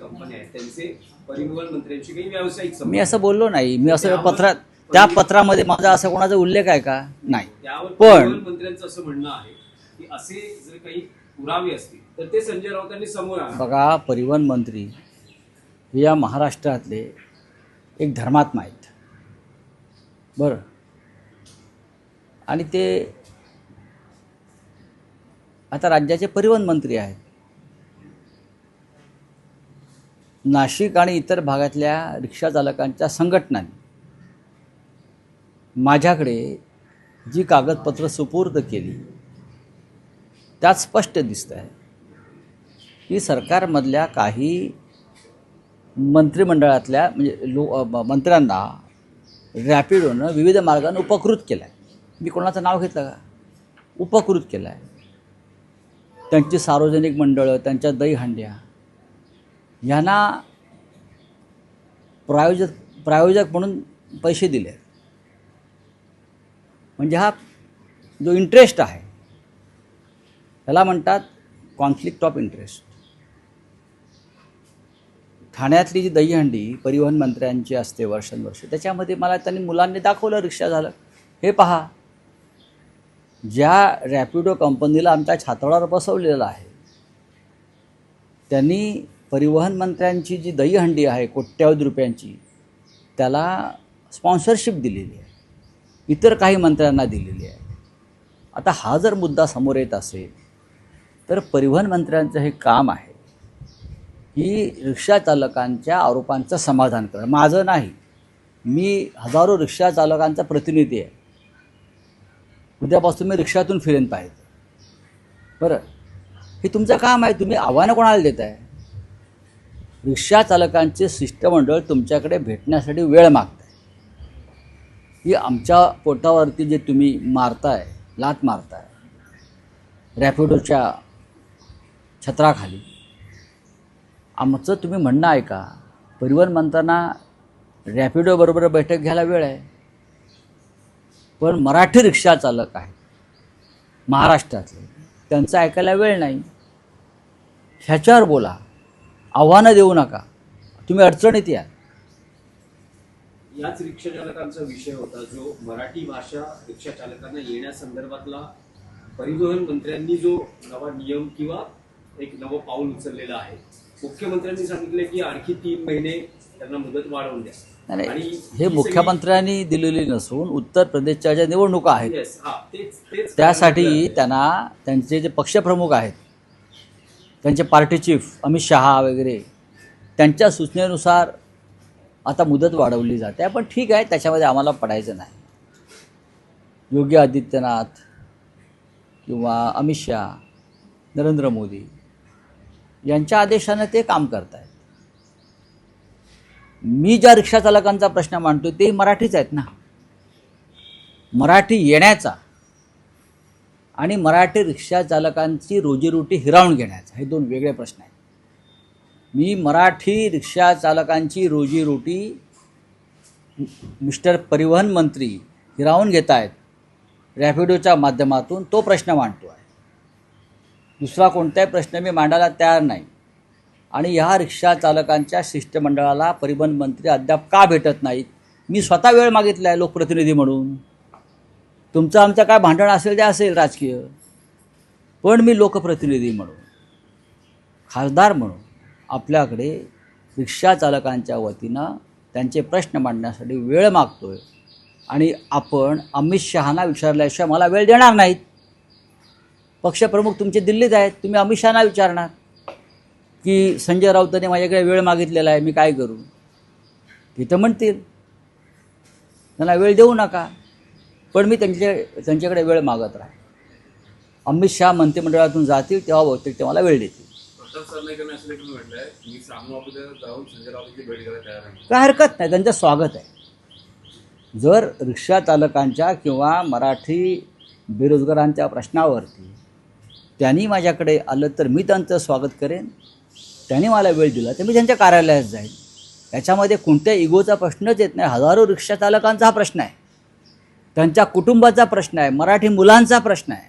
कंपन्या आहेत त्यांचे परिवहन मंत्र्यांशी काही व्यावसायिक संबंध. मी असं बोललो नाही. मी असं त्या पत्रामध्ये माझा असा कोणाचा उल्लेख आहे का? नाही. त्यावर पण परिवहन मंत्र्यांचं असं म्हणणं आहे की असे जर काही पुरावे असतील तर ते संजय राऊतांनी समोर आणावे. बघा, परिवहन मंत्री हे या महाराष्ट्रातले एक धर्मात्मा आहेत, बरं. आणि ते आता राज्याचे परिवहन मंत्री आहेत. नाशिक आणि इतर भागातल्या रिक्षा चालकांच्या संघटनांनी माझ्याकडे जी कागदपत्र सुपूर्द केली त्यात स्पष्ट दिसतं आहे की सरकारमधल्या काही मंत्रिमंडळातल्या म्हणजे मंत्र्यांना रॅपिडोनं विविध मार्गाने उपकृत केलं आहे. मी कोणाचं नाव घेतलं का? उपकृत केलं आहे. त्यांची सार्वजनिक मंडळं, त्यांच्या दहीहंड्या यांना प्रायोजक म्हणून पैसे दिले. म्हणजे हा जो इंटरेस्ट आहे त्याला म्हणतात कॉन्फ्लिक्ट ऑफ इंटरेस्ट. ठाण्यातली जी दहीहंडी परिवहन मंत्र्यांची असते वर्षानुवर्ष, त्याच्यामध्ये मला त्यांनी मुलांनी दाखवलं, रिक्षा झालं, हे पहा, ज्या रॅपिडो कंपनीला आमच्या छाताडावर बसवलेलं आहे त्यांनी परिवहन मंत्र्यांची जी दहीहंडी आहे कोट्यावधी रुपयांची, त्याला स्पॉन्सरशिप दिलेली आहे, इतर काही मंत्र्यांना दिलेली आहे. आता हा जर मुद्दा समोर येत असेल तर परिवहन मंत्र्यांचं हे काम आहे की रिक्षा चालकांच्या आरोपांचं समाधान करणं. माझं नाही, मी हजारो रिक्षा चालकांचा प्रतिनिधी आहे. उद्यापासून मी रिक्षातून फिरेन पाहिजे, बरं. हे तुमचं काम आहे. तुम्ही आव्हानं कोणाला देत आहे? रिक्षा चालकांचे शिष्टमंडळ तुमच्याकडे भेटण्यासाठी वेळ मागत आहे. ही आमच्या पोटावरती जे तुम्ही मारताय, लात मारताय रॅपिडोच्या छत्राखाली, आमचं तुम्ही म्हणणं आहे का? परिवहन मंत्र्यांना रॅपिडोबरोबर बैठक घ्यायला वेळ आहे, पण मराठी रिक्षा चालक आहेत महाराष्ट्रातले, त्यांचं ऐकायला वेळ नाही. ह्याच्यावर बोला, आव्हानं देऊ नका. तुम्ही अडचणीत या. याच रिक्षा चालकांचा विषय होता जो मराठी भाषा रिक्षा चालकांना येण्यासंदर्भातला परिवहन मंत्र्यांनी जो नवा नियम किंवा एक नवं पाऊल उचललेलं आहे. मुख्यमंत्र्यांनी सांगितले की आणखी 3 महिने त्यांना मुदत वाढवून द्या. आणि हे मुख्यमंत्र्यांनी दिलेली नसून उत्तर प्रदेशच्या ज्या निवडणुका आहेत त्यासाठी त्यांचे जे पक्षप्रमुख आहेत, त्यांचे पार्टी चीफ अमित शहा वगैरे, त्यांच्या सूचनेनुसार आता मुदत वाढवली जाते. पण ठीक आहे, त्याच्यामध्ये आम्हाला पडायचं नाही. योगी आदित्यनाथ किंवा अमित शहा, नरेंद्र मोदी यांच्या आदेशानं ते काम करत आहेत. मी ज्या रिक्षा चालकांचा प्रश्न मांडतो ते मराठीच आहेत ना. मराठी येण्याचा आणि मराठी रिक्षा चालकांची रोजीरोटी हिरावून घेण्याचा, हे 2 वेगळे प्रश्न आहेत. मी मराठी रिक्षा चालकांची रोजीरोटी मिस्टर परिवहन मंत्री हिरावून घेत आहेत रॅपिडोच्या माध्यमातून, तो प्रश्न मांडतो आहे. दुसरा कोणताही प्रश्न मी मांडायला तयार नाही. आणि ह्या रिक्षा चालकांच्या शिष्टमंडळाला परिवहन मंत्री अद्याप का भेटत नाहीत? मी स्वतः वेळ मागितला आहे लोकप्रतिनिधी म्हणून. तुमचं आमचं काय भांडण असेल ते असेल राजकीय, पण मी लोकप्रतिनिधी म्हणून, खासदार म्हणून आपल्याकडे रिक्षा चालकांच्या वतीनं त्यांचे प्रश्न मांडण्यासाठी वेळ मागतो आहे. आणि आपण अमित शहांना विचारल्याशिवाय मला वेळ देणार नाहीत. पक्षप्रमुख तुमचे दिल्लीत आहेत, तुम्ही अमित शहांना विचारणार की संजय राऊतांनी माझ्याकडे वेळ मागितलेला आहे, मी काय करू? तिथं म्हणतील त्यांना वेळ देऊ नका, पण मी त्यांच्याकडे वेळ मागत राहील. अमित शहा मंत्रिमंडळातून जातील तेव्हा बहुतेक ते मला वेळ देतील. काय हरकत नाही, त्यांचं स्वागत आहे. जर रिक्षा चालकांच्या किंवा मराठी बेरोजगारांच्या प्रश्नावरती त्यांनी माझ्याकडे आलं तर मी त्यांचं स्वागत करेन. त्यांनी मला वेळ दिला तर मी त्यांच्या कार्यालयात जाईल. याच्यामध्ये कोणत्या इगोचा प्रश्नच येत नाही. हजारो रिक्षा चालकांचा हा प्रश्न आहे, त्यांच्या कुटुंबाचा प्रश्न आहे, मराठी मुलांचा प्रश्न आहे.